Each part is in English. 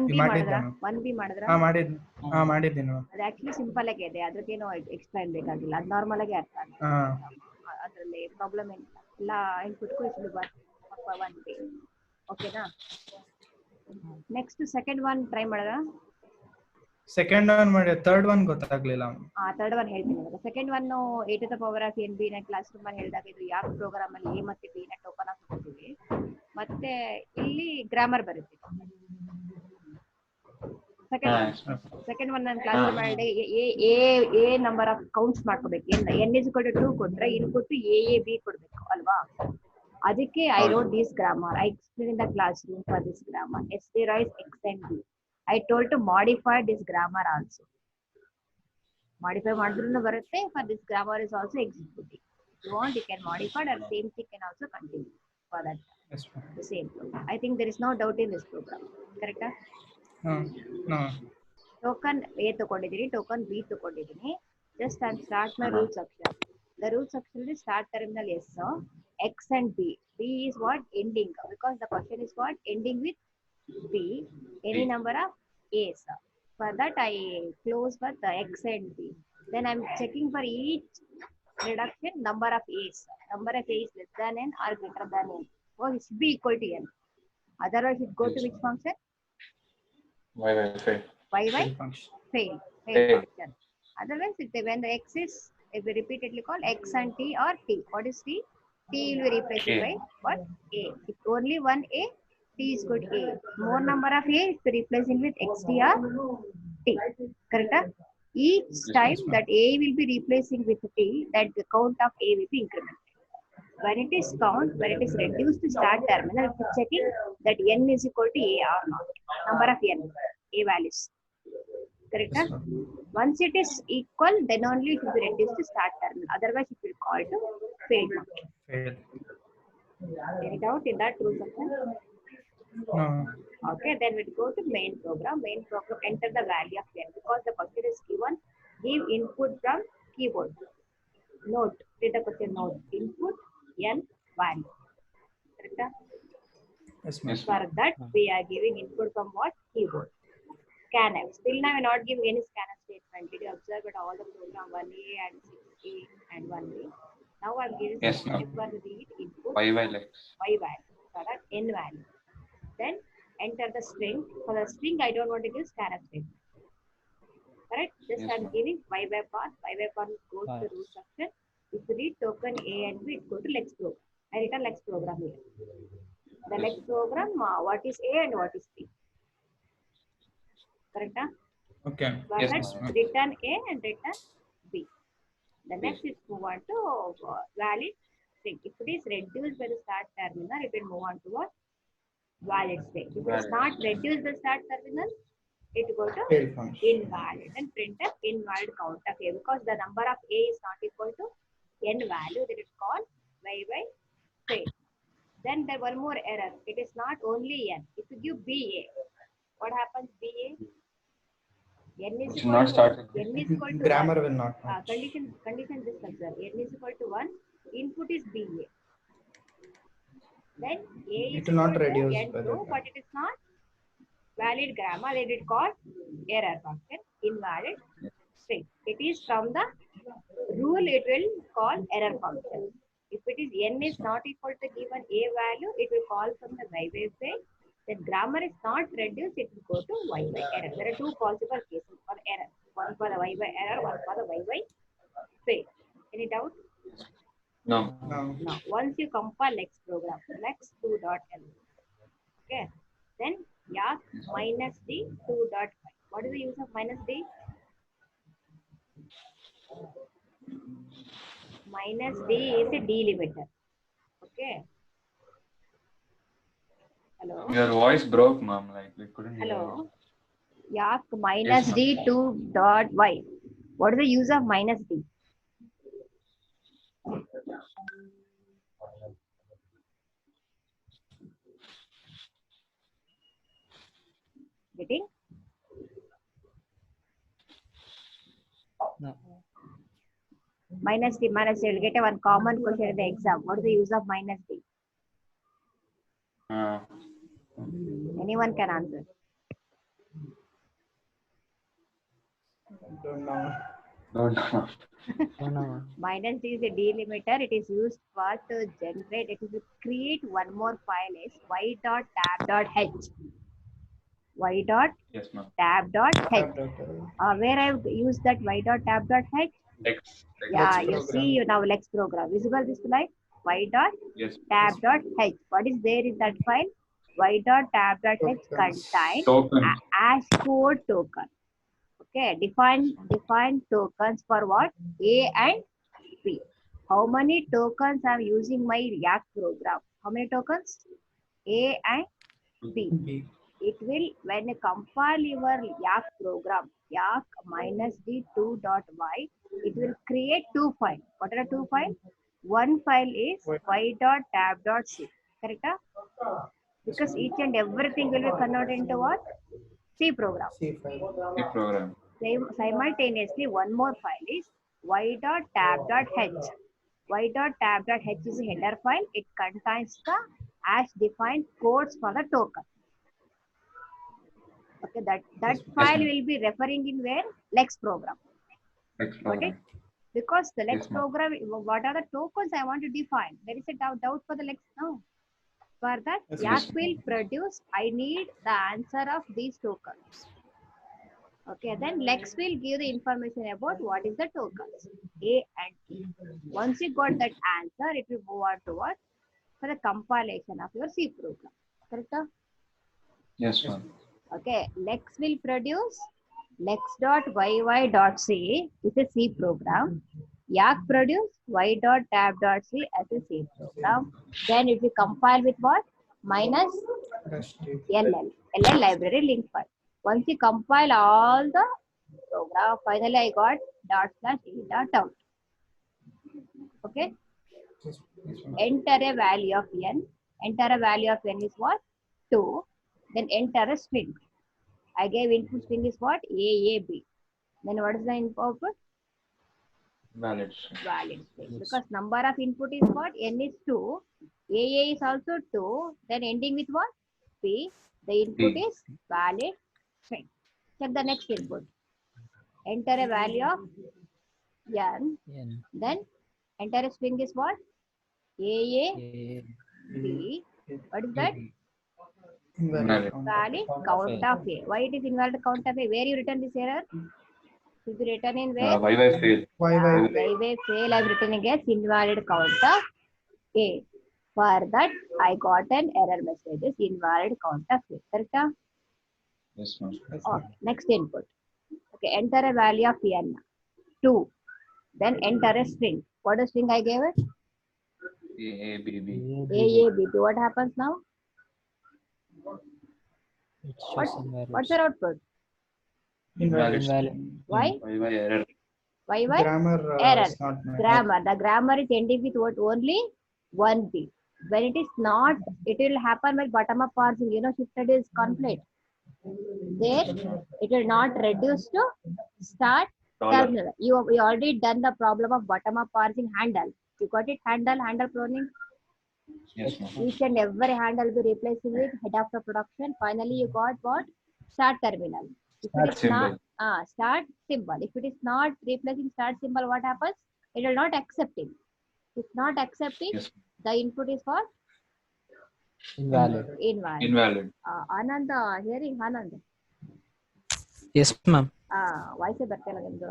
B ಮಾಡಿದ್ರ ಮಾಡಿದ್ದೇನೆ 1B ಮಾಡಿದ್ರ ಮಾಡಿದ್ದೀನಿ ಅದು ಆಕ್ಚುಲಿ ಸಿಂಪಲ್ ಆಗಿ ಇದೆ, ಅದ್ರದ್ದೇನೋ ಎಕ್ಸ್ಪ್ಲೈನ್ ಬೇಕಾಗಿಲ್ಲ, ಅದು ನಾರ್ಮಲ್ ಆಗಿ ಅರ್ಥ ಆಗುತ್ತೆ. ಅದರಲ್ಲಿ ಪ್ರಾಬ್ಲಮ್ ಏನಿಲ್ಲ, ಎಲ್ಲ ಇನ್ಪುಟ್ಗೂ ಇಷ್ಟು ಬಾರ್ 1B. ಓಕೆನಾ? ನೆಕ್ಸ್ಟ್ ಸೆಕೆಂಡ್ ಒನ್ ಟ್ರೈ ಮಾಡಿದ್ರ? ಸೆಕೆಂಡ್ ಒನ್ ಮಾಡಿ, ಥರ್ಡ್ ಒನ್ ಗೊತ್ತಾಗ್ಲಿಲ್ಲ. ಥರ್ಡ್ ಒನ್ ಹೇಳ್ತೀನಿ. Second one a to the power of n b ನ ಕ್ಲಾಸ್ ರೂಮ್ ಅಲ್ಲಿ ಹೇಳಿದಾಗ ಇದು ಯಾವ ಪ್ರೋಗ್ರಾಮ್ ಅಲ್ಲಿ a ಮತ್ತೆ b ನ ಟೋಕನ್ ಹಾಕ್ತೀವಿ, ಮತ್ತೆ ಇಲ್ಲಿ ಗ್ರಾಮರ್ ಬರುತ್ತೆ. ಸೆಕೆಂಡ್ ಒನ್ ನಾನು ಕ್ಲಾಸ್ ರೂಮ್ ಅಲ್ಲಿ ಎ ನಂಬರ್ ಆಫ್ ಕೌಂಟ್ಸ್ ಮಾಡ್ಕೋಬೇಕು. n is equal to 2 ಕೊಟ್ರೆ ಇನ್ಪುಟ್ a b ಕೊಡ್ಬೇಕು ಅಲ್ವಾ? ಅದಕ್ಕೆ I wrote this grammar, I explain in the class room for this grammar. yesterday is x and b. I told to modify this grammar also. Modify ಮಾಡಿದ್ರೂ ಬರುತ್ತೆ. For this grammar is also executing. If you want, you can modify, or same thing can also continue for that. Yes, The same program. I think there is no doubt in this program. Correct? No. Token A ತಗೊಂಡಿದ್ದೀನಿ, token B ತಗೊಂಡಿದ್ದೀನಿ. Just and start my root section. The root section is start terminal S, X and B. B is what? Ending. Because the question is what? Ending with B. Any number of A's. For that I close with the X and B. Then I'm checking for each reduction number of A's. Number of A is less than N or greater than N. Or it should be equal to N. Otherwise it go to which function? YY fail function. Otherwise when the X is, if we repeatedly call X and T or T. What is T? T will be replaced by what? A. If only one A, T is good A. More number of A is replacing with XT or T. Correct? Each time that A will be replacing with T, that the count of A will be incremented. When it is count, when it is reduced to start terminal, it is checking that N is equal to A or not. Number of N, A values. Correct? Yes, once it is equal, then only it will be reduced to start terminal. Otherwise, it will call to fail function. Any doubt in that rule section? No. Okay, then we go to main program. Main program, enter the value of n. Because the question is given, give input from keyboard. Note, read the question note. Input n value. Correct? Yes, for that, we are giving input from what? Keyboard. Scanf. Still now we are not giving any scanf statement. Did you observe that all the program 1A and 6A and 1B? Now I am giving one read input y value for that n value. Then enter the string. For the string, I don't want to give scanf statement. Correct? Just I am giving y by path. Y by path goes to root section. If you read token A and B, it go to Lex program. I written Lex program here. The Lex program, what is A and what is B? Correct? Okay. Yes, return A and return B. The next is move on to valid string. If it is reduced by the start terminal, it will move on to what? Valid string. If it is not reduced the start terminal, it will go to invalid and print an invalid count of A, because the number of A is not equal to n value, that is called y by fail. Then there one more error. It is not only n. If you give BA, what happens BA? N is equal to grammar 1. will not Condition this observe. N is equal to 1. Input is BA. Then A is it will not reduce N2, but it is not valid grammar. It is called error function, invalid string. It is from the rule. It will call error function. If it is N is not equal to given A value, it will call from the y by fail. Then grammar is not reduced, it will go to y by error. There are two possible cases for error. One for the y by error, one for the y by fail. Any doubt? No. Now, once you compile Lex program, lex2.l. Okay. Then yak minus d 2.5. What is the use of minus d? Minus d is a delimiter. Okay. Hello. Your voice broke, ma'am. Like we couldn't hear. Hello. Yak minus d 2.y. What is the use of minus d? Getting? No. Minus d, you'll get a one common question in the exam. What is the use of minus d? Anyone can answer. Don't know. Don't know. Don't know. Minus D is a delimiter. It is used for to generate. It is to create one more file is y.tab.h. y.tab.h. Yes, ma'am. Where I've used that y.tab.h. X. Yeah, Lex you program. see you now Lex program. Visible this slide? Yes. y.tab.h. What is there in that file? y.tab.h Tokens. contains Token. hash code token. Okay, define tokens for what? A and B. How many tokens I'm using my Yak program? How many tokens? A and B. B. It will, when you compile your Yak program, Yak minus D2.y, it will create two files. What are the two files? One file is y.tab.c. Correct? Because each and everything will be converted into what? C program. C file. The program. Simultaneously, one more file is y.tab.h. y.tab.h is a header file. It contains the hash defined codes for the token. Okay, that Yes, file ma'am. will be referring in where? Lex program. X Got it? program. Because the Lex Yes, ma'am. program, what are the tokens I want to define? There is a doubt for the Lex now. For that, Yes, Yak yes. will produce, I need the answer of these tokens. Okay, then Lex will give the information about what is the tokens, A and B. Once you got that answer, it will move on to what? For the compilation of your C program. Correct? Yes, ma'am. Okay, Lex will produce lex.yy.c is a C program. Yak produce y.tab.c as a C program. Then it will compile with what? Minus LL library link file. Once you compile all the program, finally I got ./e.out. Okay, Yes, ma'am. enter a value of n. Enter a value of n is what? 2. Then enter a string. I gave input string is what? AAB. Then what is the input? Valid. Valid string. Yes. Because number of input is what? N is 2. AA is also 2. Then ending with what? P. The input P. is valid string. Check the next input. Enter a value of n. N. Then enter a string is what? AA, A. B. What is that? Invalid. Valid count of A. Why it is invalid count of A? Where you written this error? Should be written in where? YY fail. Why fail? I've written against invalid count of A. For that, I got an error message. Is invalid count of A. Correct? Yes, ma'am. Okay. Next input. Okay. Enter a value of n. 2. Then enter a string. What is string I gave it? A, B, B. A, B. What happens now? It shows invalid. What's your output? Invalid. Invalid. Why? YY error. Why? Grammar Error. is not met. Grammar. The grammar is ending with what? Only one B. When it is not, it will happen with bottom-up parsing. You know, shifted is conflict. There, it will not reduce to start terminal. You already done the problem of bottom-up parsing handle. You got it? Handle pruning. Yes, ma'am. Each and every handle will be replacing with head of the production. Finally, you got what? Start terminal. If Start it is symbol. not, start symbol. If it is not replacing start symbol, what happens? It will not accepting. If not accepting, Yes. the input is what? Invalid. Invalid. Invalid. Anand, hearing Anand. Yes, ma'am. Voice ಬರ್ತಿಲ್ಲ ನಿಮ್ದು.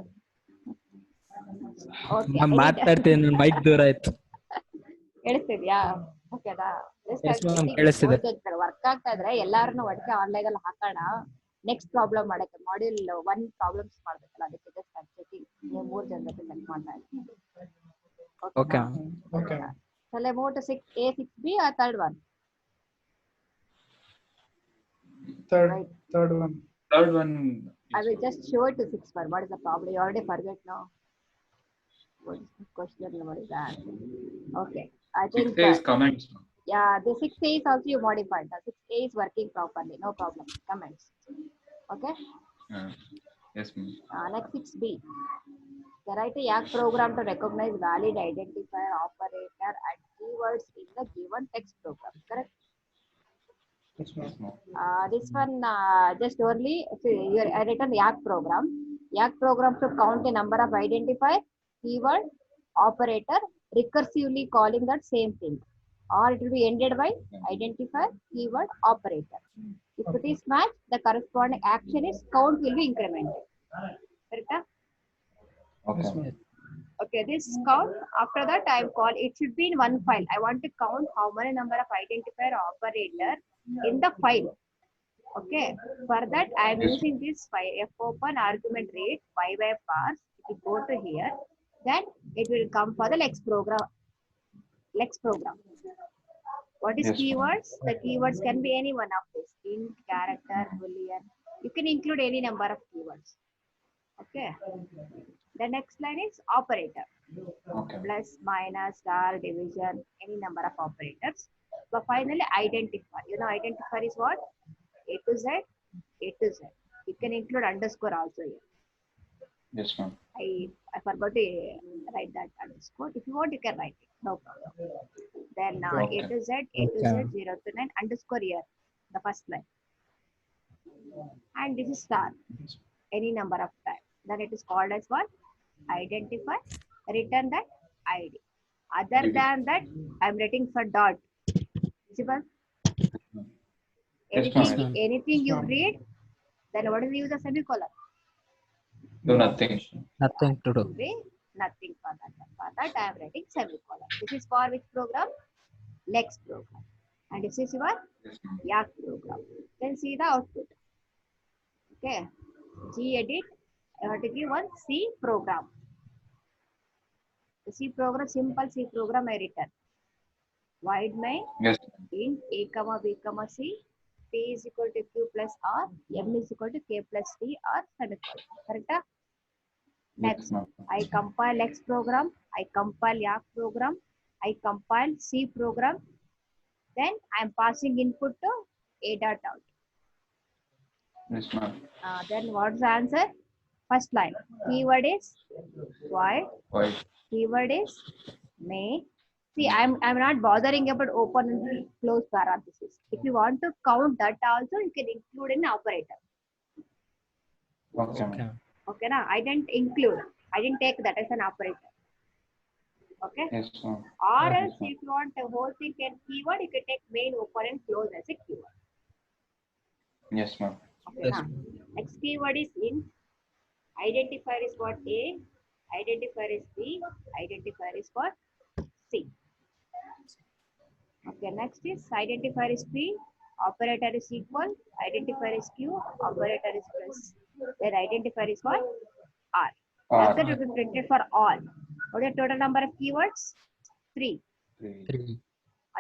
Okay. Ma'am ಮಾತಾಡ್ತೇನೆ mic ದೂರ ಆಯ್ತು. ಕೇಳಿಸ್ತಿದ್ಯಾ? ಓಕೆನಾ? Yes, ma'am, ಕೇಳಿಸ್ತಿದೆ. Work ಆಗ್ತಾ ಇದ್ರೆ ಎಲ್ಲಾರನ್ನು ಒಟ್ಟಿಗೆ ಆನ್ಲೈನ್ ಅಲ್ಲಿ ಹಾಕೋಣ. ನೆಕ್ಸ್ಟ್ ಪ್ರಾಬ್ಲಮ್ ಮಾಡಕ್ಕೆ ಮಾಡ್ಯೂಲ್ 1 ಪ್ರಾಬ್ಲಮ್ಸ್ ಮಾಡ್ಬೇಕಲ್ಲ, ಅದಕ್ಕೆ ಜಸ್ಟ್ ಚೆಕಿಂಗ್. ನೀವು 3 ಜನ ಜೊತೆ ಚೆಕ್ ಮಾಡ್ತಾ ಇದ್ದೀನಿ. Okay. Okay. Shall I move to 6A, 6B or third one? Third Right. one. Third one. I will just show it to 6 one. What is the problem? You already forget now. What is the question? What is that? Okay. I think 6A is comments. yeah, the 6A is also you modified. The 6A is working properly. No problem. Comments. Okay. Yes, ma'am. Next 6B. Write a Yak program to recognize valid identifier operator and keywords in the given text program. Correct? Yes, ma'am. Yes, ma'am. This one just only I written Yak program. Yak program should count a number of identifier, keyword, operator, recursively calling that same thing. Or it will be ended by identifier, keyword, operator. If it is matched, the corresponding action is count will be incremented. Correct? Okay. Yes, ma'am. Okay, this count, after that I am called, it should be in one file. I want to count how many number of identifier operator in the file. Okay, for that I am Yes. using this file fopen argument read y by parse. If you go to here, then it will come for the Lex program. Lex program. What is Yes, ma'am. keywords? The keywords can be any one of these, int, character, boolean. You can include any number of keywords. Okay. The next line is operator. Okay. Plus, minus, star, division, any number of operators. So finally, identifier. You know, identifier is what? A to Z, A to Z. You can include underscore also here. Yes, ma'am. I forgot to write that underscore. If you want, you can write it. No problem. Then Okay. A to Z, A to Z, 0 to 9, underscore here, the first line. And this is star, any number of times. Then it is called as what? Identify, return that ID. Other ID. than that, I'm writing for dot. Visible? Yes, Anything, ma'am. anything you Ma'am. read, then what is the use of semicolon? Do nothing. Nothing to do. Be nothing for that. For that, I am writing semicolon. This is for which program? Lex program. And this is your Yes, ma'am. Yak program. Then see the output. Okay. Gedit, I have to give one C program. The C program, simple C program I written. Void main, Yes. int a comma b comma c, p is equal to q plus r, m is equal to k plus t or semicolon. Correct? Yes, Next, ma'am. I compile X program, I compile Yak program, I compile C program. Then I am passing input to a dot out. Yes, ma'am. Then what's the answer? First line. Keyword is void. Why? Keyword is may. See, I'm not bothering about open and close parentheses. If you want to count that also, you can include an operator. Okay, Okay. ma'am. Okay, na? I didn't include. I didn't take that as an operator. Okay. Yes, ma'am. Or Yes, else, ma'am. if you want the whole thing can keyword, you can take main, open, and close as a keyword. Yes, ma'am. Okay, Yes, na? Next keyword is int. Identifier is what? A. Identifier is B. Identifier is what? C. Okay, next is identifier is P. Operator is equal. Identifier is Q. Operator is plus. Then identifier is what? R. R. That will be printed for all. What is the total number of keywords? 3. 3.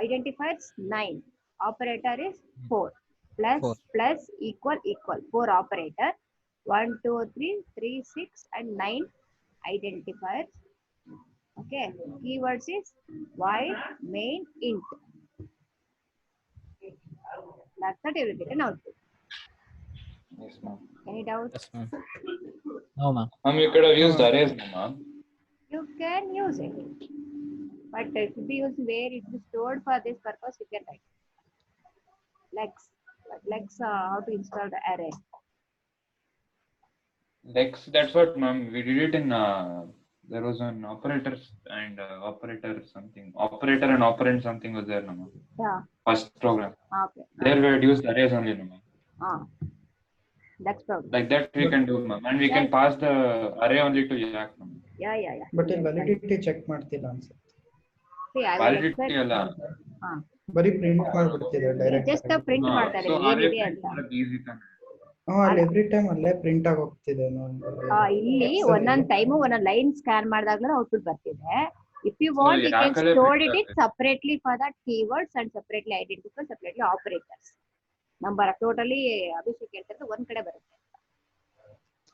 Identifiers 9. Operator is 4. Plus, 4. plus, equal, equal. 4 operator. 1, 2, 3, 3, 6, and 9 identifiers. Okay. Keywords is void, main, int. That's the you will get an output. Yes, ma'am. Any doubts? Yes, ma'am. No, ma'am. Ma'am, you could have used arrays, ma'am. You can use it. But it should be used where it is stored for this purpose, you can write. Lex. But Lex, how to install the array? Lex, that's what, ma'am. We did it in, there was an operator and operator something. Operator and operand something was there, no, ma'am. Yeah. First program. Okay. There we had used arrays only, no, ma'am. Lex program. Like that we can do, ma'am. And we can pass the array only to Yak, ma'am. Yeah. But ಇಲ್ಲಿ validity check ಮಾಡ್ತಿಲ್ಲ ಅನ್ಸುತ್ತೆ. See, I will Validity explain. ಅಲ್ಲ. ಬರೀ print ಮಾಡ್ಬಿಡ್ತಿದೆ direct. Just print ಮಾಡ್ತಾರೆ ಏನಿದೆ ಅಂತ. Easy ತಾನೆ. ಅಲ್ಲಿ ಎವ್ರಿ ಟೈಮ್ ಅಲ್ಲೇ ಪ್ರಿಂಟ್ ಆಗಿ ಹೋಗ್ತಿದೆ ಇಲ್ಲಿ ಒಂದೊಂದ್ ಟೈಮು ಒಂದೊಂದ್ ಲೈನ್ ಸ್ಕ್ಯಾನ್ ಮಾಡಿದಾಗ್ಲೂ ಔಟ್ಪುಟ್ ಬರ್ತಿದೆ. If you want, you can ಯಾಕಲ್ಲೇ store print it separately for that keywords and separately identifier, separately operators. Number totally Abhishek ಹೇಳ್ತಾರೆ ಒಂದ್ ಕಡೆ ಬರುತ್ತೆ.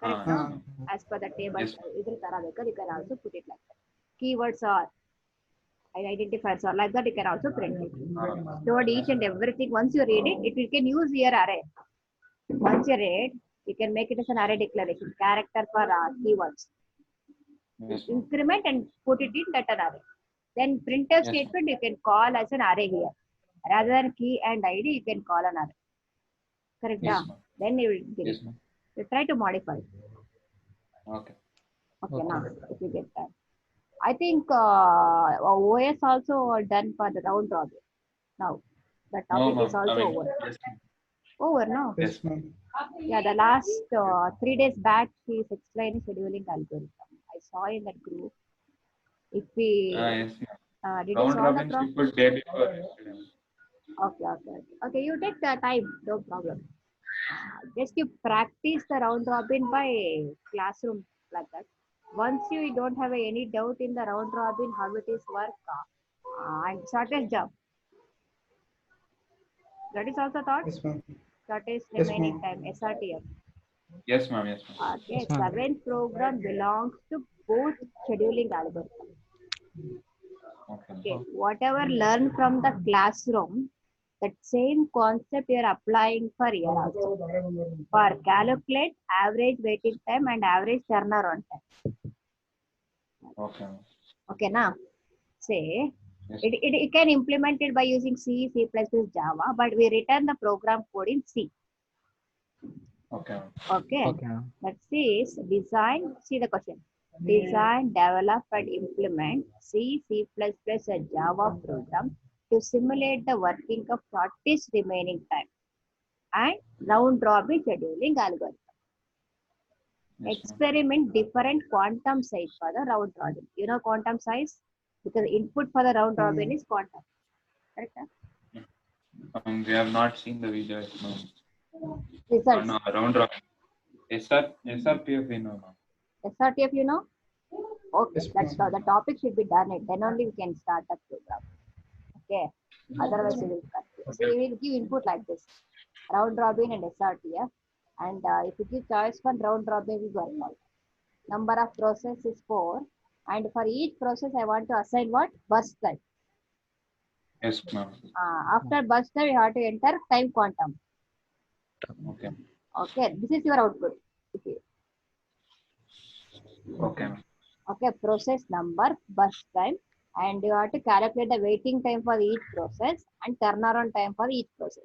Correct? ಹಾ. As per the table, Yes. ಇದ್ರ ತರ ಬೇಕಾದ್ರೆ you can also put it like that. Keywords are identifiers are like that, you can also print it. Stored each and everything. Once you read it, you can use your array. Once you read, you can make it as an array declaration, character for keywords. Yes, ma'am. Increment and put it in that array. Then printf Yes, statement you can call as an array here. Rather than key and ID, you can call an array. Correct? Yes, Yeah? ma'am. Then you will get Yes, it. ma'am. You try to modify. Okay. Okay, Okay. now if you get that. I think OS also done for the round robin. Now the No, topic ma'am. is also I mean, over. yes, ma'am. Over now. Yes, ma'am. Yeah, the last 3 days back, she is explaining scheduling algorithm. I saw in that group. If we Yes, ma'am. did you Round saw the robins we put day before yesterday. Okay, okay, okay. You take the time, no problem. Just you practice the round robin by classroom like that. Once you don't have any doubt in the round robin how it is work, and shortest job. That is also thought. Yes, ma'am. Shortest Yes, remaining ma'am. time SRTF. Yes, ma'am. Yes, ma'am. Okay, Yes, ma'am. seventh program belongs to both scheduling algorithm. Okay. Okay, whatever learned from the classroom, that same concept you are applying for here also. For calculate average waiting time and average turnaround time. Okay. Okay, now say Yes. it can implement it by using C, C++, Java, but we return the program code in C. Okay. Okay, Okay, ma'am. that says design. See the question. Design, develop, and implement C, C++, and Java program to simulate the working of shortest remaining time and round robin scheduling algorithm. Yes, ma'am. Experiment different quantum size for the round robin. You know quantum size? Because input for the round robin is quantum. Correct? We have not seen the video yet, ma'am. Results. No, round robin. SRPF, we know, ma'am. SRTF, you know? Okay, Yes, that's ma'am. the topic should be done. Then only we can start the program. Okay. Otherwise, we will cut. So we will give input like this: round robin and SRTF. And if you give choice for round robin, we work out. Number of process is 4. And for each process, I want to assign what? Burst time. Yes, ma'am. After burst time, you have to enter time quantum. Okay. Okay, this is your output. Okay. Okay, ma'am. Okay, process number, burst time, and you have to calculate the waiting time for each process and turnaround time for each process.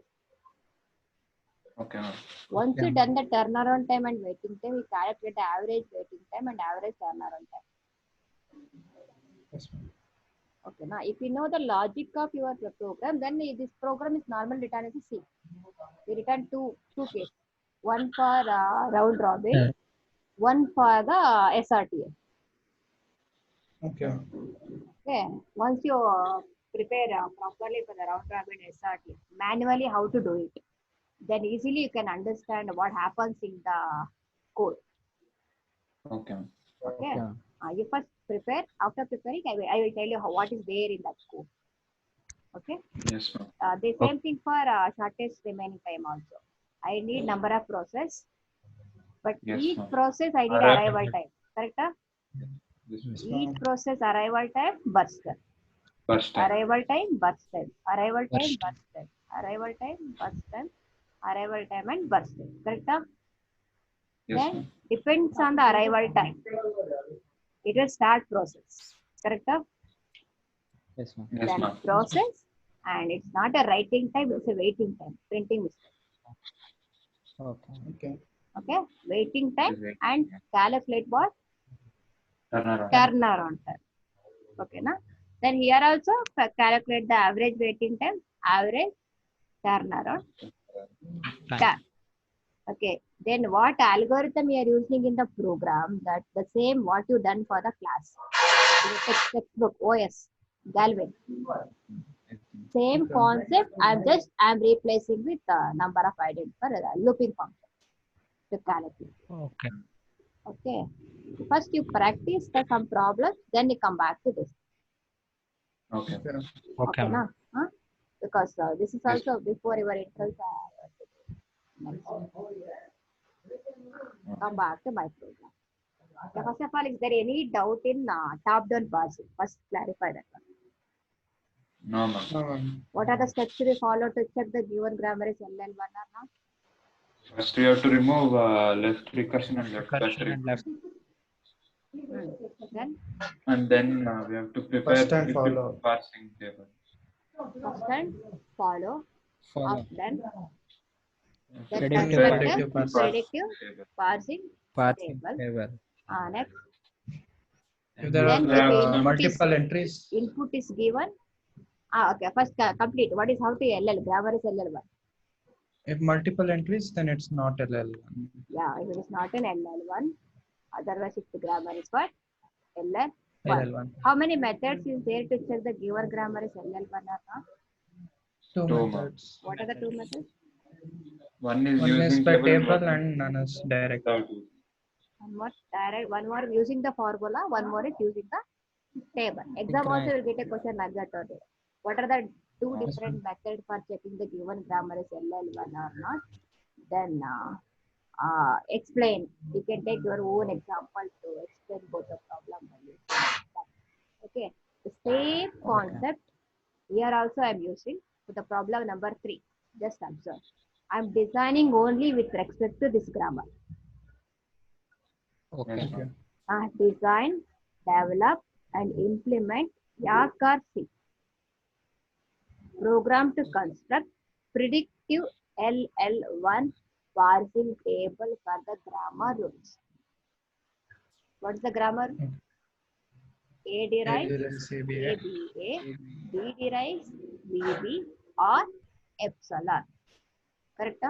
Okay, ma'am. Once Yeah. you done the turnaround time and waiting time, we calculate the average waiting time and average turnaround time. Yes, ma'am. Okay, now if you know the logic of your program, then this program is normally written as a C. We return two cases, one for round robin, one for the SRTF. Okay. Okay, once you prepare properly for the round robin SRTF, manually how to do it, then easily you can understand what happens in the code. Okay, ma'am. Okay, Yeah. you first prepare. After preparing, I will tell you what is there in that code. Okay, Yes, ma'am. the same thing for shortest remaining time also. I need number of process, but Yes, each ma'am. process I need Arrival arrival time. Correct? Yes, ma'am. Yes, Each ma'am. process arrival time, burst time. First time. Arrival time, burst time. Arrival time, Burst. burst time. Arrival time, burst time. Arrival time and burst time. Correct? Yes, Then ma'am. depends on the arrival time. It will start process. Correct? Yes, ma'am. Yes, Then ma'am. process, and it's not a writing time, it's a waiting time. Printing mistake. Okay. Okay. Okay? Waiting time Waiting. and calculate what? Turnaround. Turnaround time. Okay, na? Then here also calculate the average waiting time, average turnaround time. Okay. Then what algorithm you are using in the program? That the same what you done for the class. In the textbook OS Galvin. Same concept. I'm replacing with the number of identifier looping function to calculate. Okay. Okay. First you practice the some problems, then you come back to this. Okay. Okay. Okay, Okay, ma'am. na? Huh? Because this is Yes. also before your interview. Come back to my program. Okay, first of all, is there any doubt in top-down parsing? First, clarify that one. No, ma'am. No, ma'am. What are the steps to be followed to check the given grammar is LL1 or not? First, we have to remove left recursion and left Recursion factory. and left. Then, And then we have to prepare First and primitive follow. parsing table. first and follow. Follow. Then, Predictive Prepare parsing. Predictive parsing. predictive table. parsing Parsing table. table. Next, If there Then are if input multiple is- entries, input is given. Okay, first complete. What is how to LL? Grammar is LL1. if multiple entries, then it's not LL1. Yeah, if it is not an LL1, otherwise if the grammar is what? LL1. LL1. How many methods is there to check the given grammar is LL1 or not? Two Two, ma'am. methods. What are the two methods? One is One is using by table one and none is direct. without using. One more direct, one more using the formula, one more is using the table. Exam Can I- also will get a question like that only. What are the two Yes, different methods for checking the given grammar is LL1 or not? Then explain. You can take your own example to explain both the problem. Okay. The same concept here also I am using for the problem number 3. Just observe. I am designing only with respect to this grammar. Okay. Yes, ma'am. Design, develop, and implement Yakar C. Program to construct predictive LL1 parsing table for the grammar rules. What's the grammar? A derives CBA. ABA, B derives BB, or epsilon. Correct?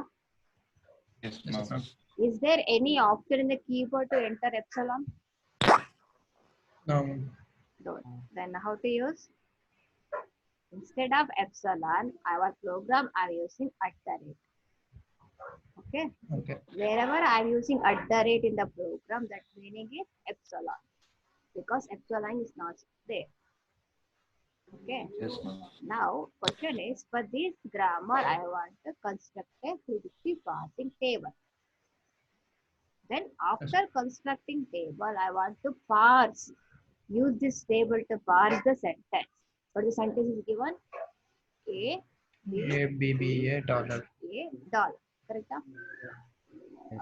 Yes, Yes, ma'am. ma'am. Is there any option in the keyboard to enter epsilon? No, ma'am. No. Then how to use? Instead of epsilon, our program I'm using @. Okay. Okay. Wherever I'm using @ in the program, that meaning is epsilon. Because epsilon is not there. Okay. Yes, ma'am. Now, question is, for this grammar, I want to construct a predictive parsing table. Then after constructing table, I want to parse. Use this table to parse the sentence. What the sentence is given? A, B, ABBA dollar. A, dollar. Correct? Huh?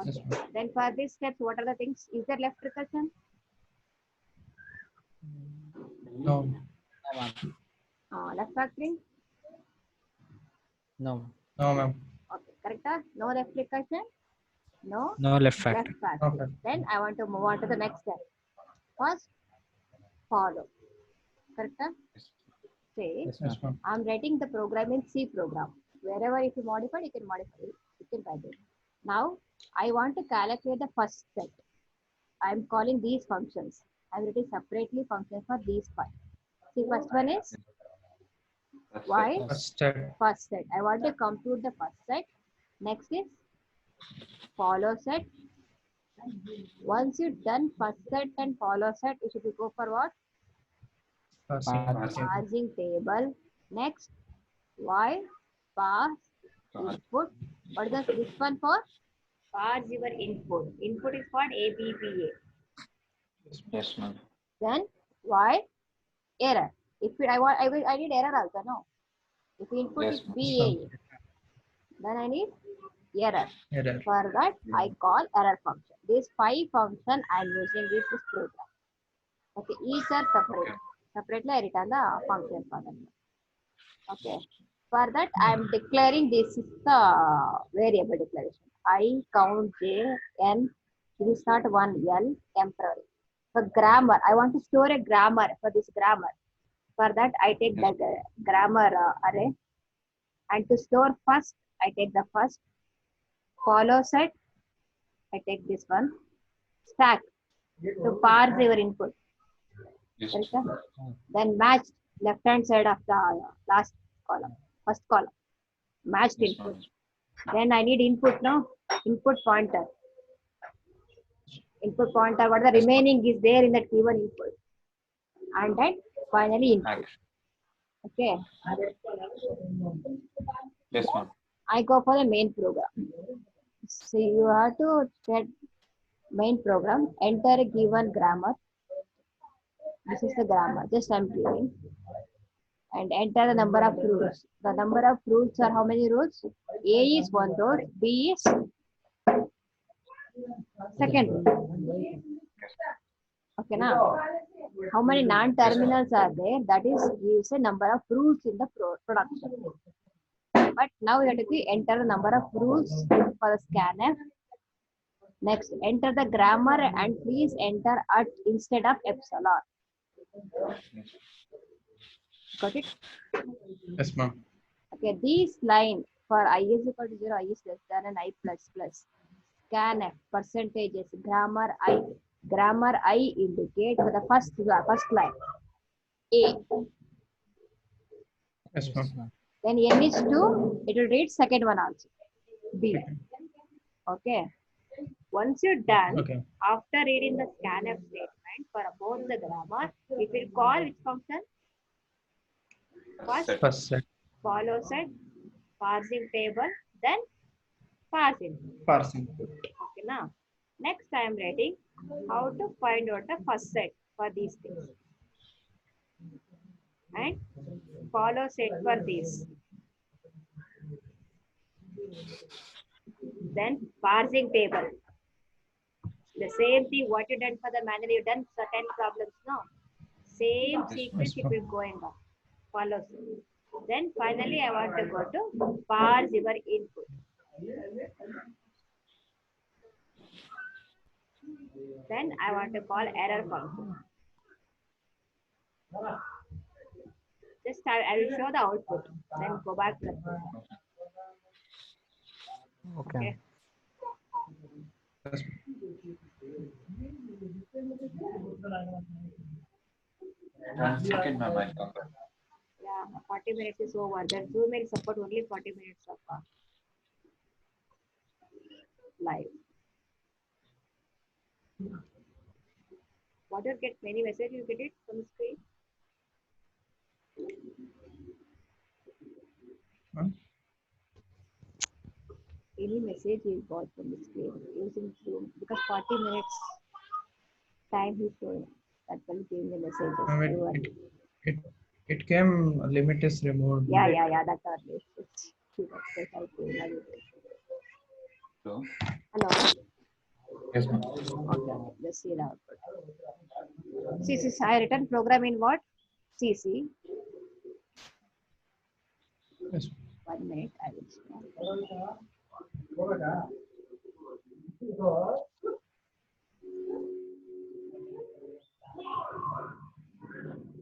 Yes, Okay. ma'am. Then for these steps, what are the things? Is there left recursion? No. No, ma'am. Left factoring? No. No, ma'am. Okay. Correct? Huh? No left recursion? No No left left factor. factoring. Okay. Then I want to move on to the next step. First, follow. Correct? Huh? Say, Yes, Yes, ma'am. ma'am. I'm writing the program in C program. Wherever if you modify, you can modify it. You can write it. Now, I want to calculate the first set. I'm calling these functions. I'm writing separately functions for these five. See, first one is That's y, it. First step. first set. I want to compute the first set. Next is follow set. Once you've done first set and follow set, you should go for what? Parsing. Parsing table. Next, y, parse, input. What is this one for? Parse your input. Input is what? ABBA. Yes, ma'am. Then y, error. If I need error also, no? If input Yes, is ma'am. BA, then I need error. Error. For that, I call error function. These 5 functions I am using this program. Okay, each are separate. Okay. Separately, I return the function for them. Okay. For that, I am declaring this is the variable declaration. I count J, N. It is not one L, temporary. For grammar, I want to store a grammar for this grammar. For that, I take the grammar array. And to store first, I take the first. Follow set, I take this one. Stack, to parse your input. Yes. Correct? Then match left hand side of the last column, first column. Matched Yes, input. ma'am. Then I need input, no? Input pointer. Input pointer, what the remaining is there in that given input. And then finally input. Action. Okay. Yes, ma'am. I go for the main program. So you have to set main program, enter a given grammar. This is the grammar, just I'm giving. And enter the number of rules. The number of rules are how many rules? A is one rule, B is second rule. Okay, now how many non-terminals are there? That is gives a number of rules in the production. But now we have to enter the number of rules for the scanf. Next, enter the grammar and please enter at instead of epsilon. Got it? Yes, ma'am. Okay, this line for I is equal to 0, I is less than an I plus plus. Scanf percentages grammar I indicate for the first line A. Yes, ma'am. Then N is 2, it will read second one also B. Okay. Once you're done, Okay. after reading the scanf statement for both the grammar, it will call which function? First, First set. follow set, parsing table, then parsing. Parsing. Okay, now next I am writing how to find out the first set for these things and follow set for this. Then parsing table. The same thing what you done for the manual, you done certain problems, no? Same sequence it will going on. Follow set. Then finally I want to go to parse your input. Then I want to call error function. Just I will show the output. Then go back to the program. Okay. Yes. One second, ma'am. I'll come back. Yeah, 40 minutes is over. Then Zoom will support only 40 minutes of live. What you get many messages, you get it from the screen. Huh? Any message you got from the screen using Zoom because 40 minutes time is showing. That will give the messages. Ma'am, You are- it came limit is removed. Yeah, that's our message. Hello. Hello. Yes, ma'am. Okay, let's see the output. CC, I written program in what? CC. Yes. 1 minute, I will show.